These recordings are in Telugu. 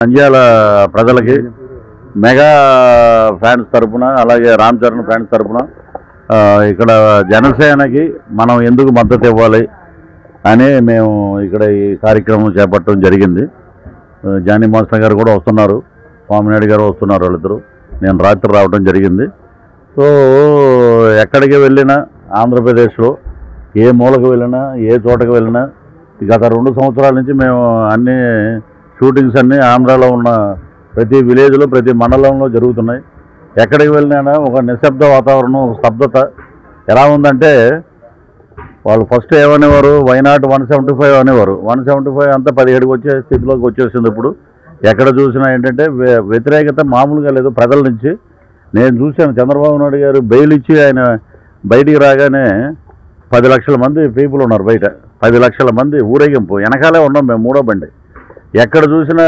నంద్యాల ప్రజలకి మెగా ఫ్యాన్స్ తరపున అలాగే రామ్ చరణ్ ఫ్యాన్స్ తరపున ఇక్కడ జనసేనకి మనం ఎందుకు మద్దతు ఇవ్వాలి అని మేము ఇక్కడ ఈ కార్యక్రమం చేపట్టడం జరిగింది. జానీ మాస్టర్ గారు కూడా వస్తున్నారు, స్వామినాయుడు గారు వస్తున్నారు, వాళ్ళిద్దరు. నేను రాత్రి రావడం జరిగింది. సో ఎక్కడికి వెళ్ళినా ఆంధ్రప్రదేశ్లో ఏ మూలకు వెళ్ళినా ఏ చోటకి వెళ్ళినా గత 2 సంవత్సరాల నుంచి మేము అన్ని షూటింగ్స్ అన్నీ ఆంధ్రాలో ఉన్న ప్రతి విలేజ్లో ప్రతి మండలంలో జరుగుతున్నాయి. ఎక్కడికి వెళ్ళినా ఒక నిశ్శబ్ద వాతావరణం, ఒక స్తబ్దత ఎలా ఉందంటే వాళ్ళు ఫస్ట్ ఏమనేవారు, వైనాట్ 175 అనేవారు. 175 అంతా 17కి వచ్చే స్థితిలోకి వచ్చేసింది. ఇప్పుడు ఎక్కడ చూసినా ఏంటంటే వ్యతిరేకత మామూలుగా లేదు ప్రజల నుంచి. నేను చూశాను, చంద్రబాబు నాయుడు గారు బెయిల్ ఇచ్చి ఆయన బయటికి రాగానే 10 లక్షల మంది పీపుల్ ఉన్నారు బయట. 10 లక్షల మంది ఊరేగింపు, వెనకాలే ఉన్నాం మేము, 3వ బండి. ఎక్కడ చూసినా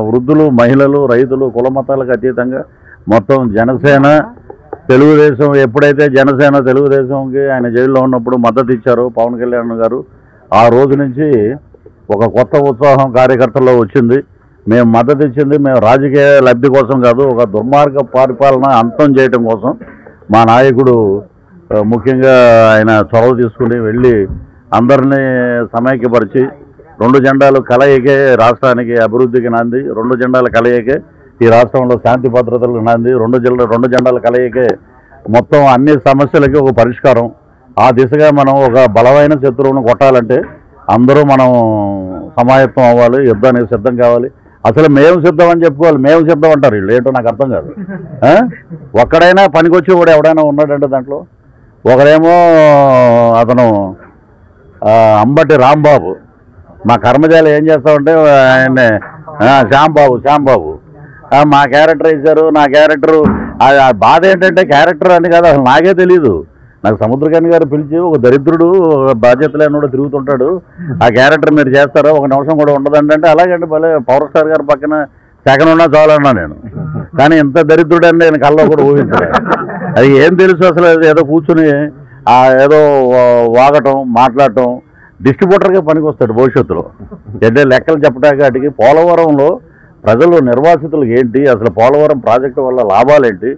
వృద్ధులు, మహిళలు, రైతులు, కుల మతాలకు అతీతంగా మొత్తం జనసేన తెలుగుదేశం. ఎప్పుడైతే జనసేన తెలుగుదేశంకి ఆయన జైల్లో ఉన్నప్పుడు మద్దతు ఇచ్చారో పవన్ కళ్యాణ్ గారు, ఆ రోజు నుంచి ఒక కొత్త ఉత్సాహం కార్యకర్తల్లో వచ్చింది. మేము మద్దతు ఇచ్చింది మేము రాజకీయ లబ్ధి కోసం కాదు, ఒక దుర్మార్గ పరిపాలన అంతం చేయడం కోసం. మా నాయకుడు ముఖ్యంగా ఆయన చొరవ తీసుకుని వెళ్ళి అందరినీ సమైక్యపరిచి 2 జెండాలు కలయికే రాష్ట్రానికి అభివృద్ధికి నాంది, 2 జెండాల కలయికే ఈ రాష్ట్రంలో శాంతి భద్రతలకు నాంది, 2 జెండాల కలయికే మొత్తం అన్ని సమస్యలకి ఒక పరిష్కారం. ఆ దిశగా మనం ఒక బలమైన శత్రువును కొట్టాలంటే అందరూ మనం సమాయత్తం అవ్వాలి, యుద్ధానికి సిద్ధం కావాలి. అసలు మేము సిద్ధం అని చెప్పుకోవాలి, మేము సిద్ధం అంటారు వీళ్ళు, ఏంటో నాకు అర్థం కాదు. ఒక్కడైనా పనికొచ్చి కూడా ఎవడైనా ఉన్నాడంటే దాంట్లో. ఒకడేమో అతను అంబటి రాంబాబు, మా కర్మజాలి ఏం చేస్తామంటే ఆయన శ్యాంబాబు మా క్యారెక్టర్ ఇచ్చారు. నా క్యారెక్టరు బాధ ఏంటంటే క్యారెక్టర్ అని కాదు, అసలు నాకే తెలియదు. నాకు సముద్రకాని గారు పిలిచి ఒక దరిద్రుడు బాధ్యత లేని తిరుగుతుంటాడు, ఆ క్యారెక్టర్ మీరు చేస్తారో 1 నిమిషం కూడా ఉండదండి అంటే, అలాగంటే భలే పవర్ స్టార్ గారి పక్కన సెకండ్ ఉన్నా చాలన్నా నేను. కానీ ఇంత దరిద్రుడు అని నేను కల్లో కూడా ఊహించలేదు. అది ఏం తెలుసు అసలు, ఏదో కూర్చుని ఏదో వాగటం, మాట్లాడటం, డిస్ట్రిబ్యూటర్గా పనికి వస్తాడు భవిష్యత్తులో. అంటే లెక్కలు చెప్పడానికి వాటికి. పోలవరంలో ప్రజలు నిర్వాసితులకు ఏంటి, అసలు పోలవరం ప్రాజెక్టు వల్ల లాభాలేంటి,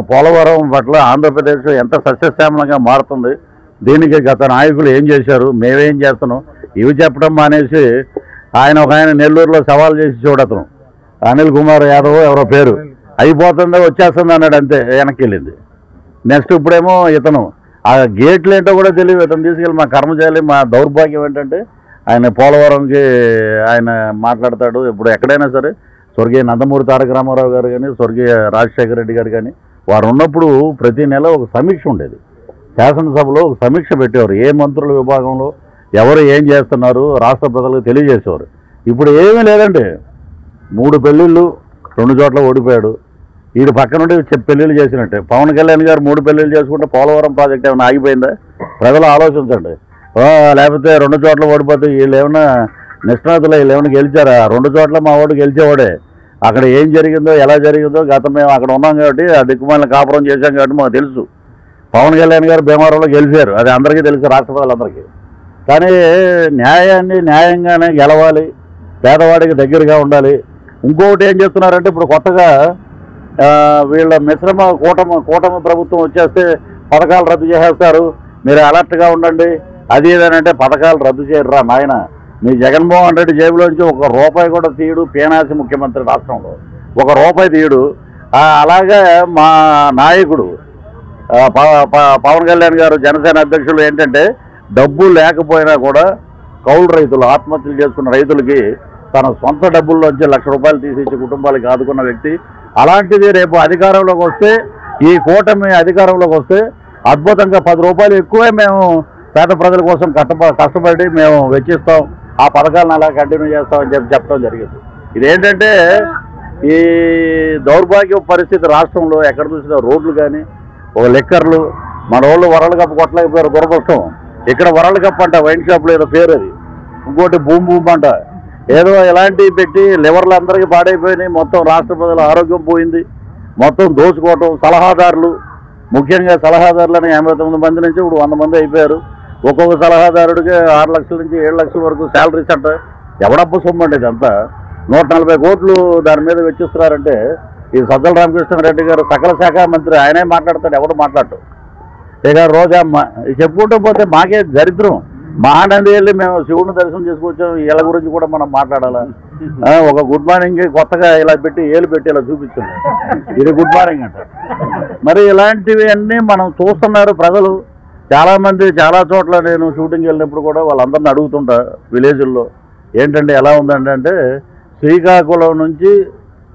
పోలవరం పట్ల ఆంధ్రప్రదేశ్ ఎంత సస్యశ్యామలంగా మారుతుంది, దీనికి గత నాయకులు ఏం చేశారు, మేమేం చేస్తున్నాం, ఇవి చెప్పడం మానేసి ఆయన నెల్లూరులో సవాల్ చేసి చూడతను అనిల్ కుమార్ యాదవ్ ఎవరో పేరు, అయిపోతుందో వచ్చేస్తుంది అన్నాడు, అంతే వెనక్కి వెళ్ళింది. నెక్స్ట్ ఇప్పుడేమో ఇతను ఆ గేట్లు ఏంటో కూడా తెలియదు, ఇతను తీసుకెళ్ళి మా కర్మచారి. మా దౌర్భాగ్యం ఏంటంటే ఆయన పోలవరంకి ఆయన మాట్లాడతాడు. ఇప్పుడు ఎక్కడైనా సరే స్వర్గీయ నందమూరి తారక రామారావు గారు కానీ, స్వర్గీయ రాజశేఖర రెడ్డి గారు కానీ, వారు ఉన్నప్పుడు ప్రతి నెల ఒక సమీక్ష ఉండేది. శాసనసభలో ఒక సమీక్ష పెట్టేవారు, ఏ మంత్రుల విభాగంలో ఎవరు ఏం చేస్తున్నారు రాష్ట్ర ప్రజలకు తెలియజేసేవారు. ఇప్పుడు ఏమీ లేదండి. 3 పెళ్ళిళ్ళు 2 చోట్ల ఓడిపోయాడు. వీడు పక్క నుండి పెళ్ళిళ్ళు చేసినట్టే. పవన్ కళ్యాణ్ గారు 3 పెళ్ళిళ్ళు చేసుకుంటే పోలవరం ప్రాజెక్ట్ ఏమైనా ఆగిపోయిందా? ప్రజలు ఆలోచించండి. లేకపోతే 2 చోట్ల ఓడిపోతే వీళ్ళు ఏమన్నా నిష్ణాతులు, వీళ్ళు ఏమైనా గెలిచారా? 2 చోట్ల మా ఓటు గెలిచేవాడే. అక్కడ ఏం జరిగిందో ఎలా జరిగిందో గతం మేము అక్కడ ఉన్నాం కాబట్టి, ఆ దిక్కుమాలిన కాపురం చేశాం కాబట్టి మాకు తెలుసు. పవన్ కళ్యాణ్ గారు భీమవరంలో గెలిచారు, అది అందరికీ తెలుసు, రాష్ట్ర ప్రజలందరికీ. కానీ న్యాయాన్ని న్యాయంగానే గెలవాలి, పేదవాడికి దగ్గరగా ఉండాలి. ఇంకొకటి ఏం చేస్తున్నారంటే ఇప్పుడు కొత్తగా వీళ్ళ మిశ్రమ కూటమి ప్రభుత్వం వచ్చేస్తే పథకాలు రద్దు చేసేస్తారు, మీరు అలర్ట్గా ఉండండి, అది ఏదనంటే పథకాలు రద్దు చేయరురా నాయన. మీ జగన్మోహన్ రెడ్డి జేబులోంచి ₹1 కూడా తీయడు, పేనాసి ముఖ్యమంత్రి రాష్ట్రంలో ₹1 తీయడు. అలాగే మా నాయకుడు పవన్ కళ్యాణ్ గారు జనసేన అధ్యక్షులు ఏంటంటే డబ్బు లేకపోయినా కూడా కౌలు రైతులు, ఆత్మహత్యలు చేసుకున్న రైతులకి తన సొంత డబ్బుల్లోంచి ₹1,00,000 తీసిచ్చి కుటుంబాలకి ఆదుకున్న వ్యక్తి. అలాంటిది రేపు అధికారంలోకి వస్తే, ఈ కూటమి అధికారంలోకి వస్తే అద్భుతంగా ₹10 ఎక్కువే మేము పేద ప్రజల కోసం కష్టపడి మేము వెచ్చిస్తాం, ఆ పథకాలను అలా కంటిన్యూ చేస్తామని చెప్పడం జరిగింది. ఇదేంటంటే ఈ దౌర్భాగ్య పరిస్థితి రాష్ట్రంలో ఎక్కడ చూసినా రోడ్లు కానీ, ఒక లిక్కర్లు, మన వాళ్ళు వరల్డ్ కప్ కొట్టలేకపోయారు, దురదృష్టం. ఇక్కడ వరల్డ్ కప్ అంట, వైన్ షాప్లో ఏదో పేరు అది, ఇంకోటి భూమి అంట, ఏదో ఇలాంటివి పెట్టి లివర్లు అందరికీ పాడైపోయినాయి. మొత్తం రాష్ట్ర ప్రజల ఆరోగ్యం పోయింది. మొత్తం దోచుకోవటం. సలహాదారులు, ముఖ్యంగా సలహాదారులని 89 మంది నుంచి ఇప్పుడు 100 మంది అయిపోయారు. ఒక్కొక్క సలహాదారుడికి 6 లక్షల నుంచి 7 లక్షల వరకు శాలరీస్ అంట. ఎవడబ్బ సొమ్ము అండి ఇదంతా? 140 కోట్లు దాని మీద వెచ్చిస్తున్నారంటే ఈ సజ్జల రామకృష్ణారెడ్డి గారు సకల శాఖ మంత్రి, ఆయనే మాట్లాడతాడు, ఎవడు మాట్లాడు. ఇక రోజమ్మ చెప్పుకుంటూ పోతే మాకే దరిద్రం. మహానంది వెళ్ళి మేము శివుడిని దర్శనం చేసుకొచ్చాం, వీళ్ళ గురించి కూడా మనం మాట్లాడాలా? ఒక గుడ్ మార్నింగ్ కొత్తగా ఇలా పెట్టి ఏలు పెట్టి ఇలా చూపించింది, ఇది గుడ్ మార్నింగ్ అంట. మరి ఇలాంటివి అన్నీ మనం చూస్తున్నారు ప్రజలు. చాలామంది చాలా చోట్ల నేను షూటింగ్ వెళ్ళినప్పుడు కూడా వాళ్ళందరినీ అడుగుతుంటా విలేజ్ల్లో, ఏంటంటే ఎలా ఉందండి అంటే, శ్రీకాకుళం నుంచి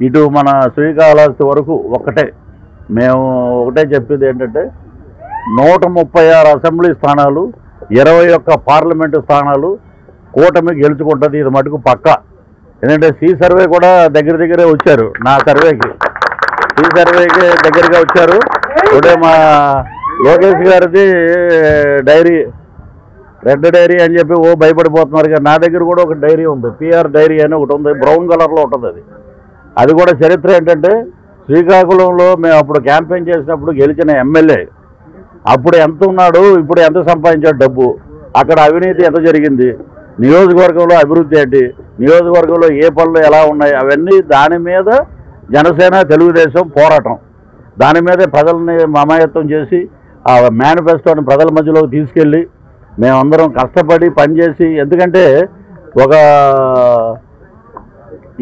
ఇటు మన శ్రీకాళహస్తి వరకు మేము ఒకటే చెప్పేది ఏంటంటే, 136 అసెంబ్లీ స్థానాలు, 21 పార్లమెంటు స్థానాలు కూటమి గెలుచుకుంటుంది. ఇది మటుకు పక్కా. ఎందుకంటే సి సర్వే కూడా దగ్గరే వచ్చారు. నా సర్వేకి సి సర్వేకి దగ్గరగా వచ్చారు. ఇప్పుడే మా లోకేష్ గారిది డైరీ, రెడ్ డైరీ అని చెప్పి భయపడిపోతున్నారు. కానీ నా దగ్గర కూడా ఒక డైరీ ఉంది, పిఆర్ డైరీ అని ఒకటి ఉంది, బ్రౌన్ కలర్లో ఉంటుంది. అది కూడా చరిత్ర ఏంటంటే, శ్రీకాకుళంలో మేము అప్పుడు క్యాంపెయిన్ చేసినప్పుడు గెలిచిన ఎమ్మెల్యే అప్పుడు ఎంత ఉన్నాడు, ఇప్పుడు ఎంత సంపాదించాడు డబ్బు, అక్కడ అవినీతి ఎంత జరిగింది, నియోజకవర్గంలో అభివృద్ధి ఏంటి, నియోజకవర్గంలో ఏ పనులు ఎలా ఉన్నాయి, అవన్నీ దాని మీద జనసేన తెలుగుదేశం పోరాటం. దాని మీదే ప్రజల్ని మమాయత్తం చేసి ఆ మేనిఫెస్టోని ప్రజల మధ్యలోకి తీసుకెళ్ళి మేమందరం కష్టపడి పనిచేసి, ఎందుకంటే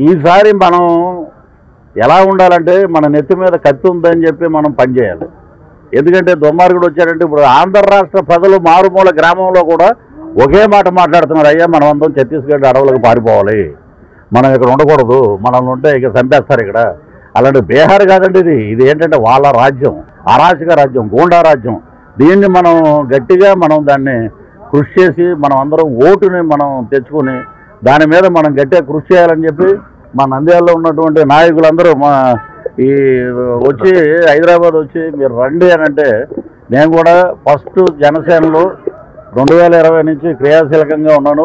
ఈసారి మనం ఎలా ఉండాలంటే, మన నెత్తి మీద కత్తి ఉందని చెప్పి మనం పనిచేయాలి. ఎందుకంటే దుర్మార్గుడు వచ్చాడంటే, ఇప్పుడు ఆంధ్ర రాష్ట్ర ప్రజలు మారుమూల గ్రామంలో కూడా ఒకే మాట మాట్లాడుతున్నారు, అయ్యా మనం అందరం ఛత్తీస్గఢ్ అడవులకు పారిపోవాలి, మనం ఇక్కడ ఉండకూడదు, మనల్ని ఉంటే ఇక చంపేస్తారు ఇక్కడ. అలాంటి బీహార్ కాదండి ఇది ఏంటంటే వాళ్ళ రాజ్యం, అరాచక రాజ్యం, గూండా రాజ్యం. దీన్ని మనం గట్టిగా దాన్ని కృషి చేసి మనం అందరం ఓటుని మనం తెచ్చుకొని దాని మీద మనం గట్టిగా కృషి చేయాలని చెప్పి మా నంద్యాలలో ఉన్నటువంటి నాయకులందరూ వచ్చి హైదరాబాద్ వచ్చి మీరు రండి అని అంటే, నేను కూడా ఫస్ట్ జనసేనలో 2020 నుంచి క్రియాశీలకంగా ఉన్నాను.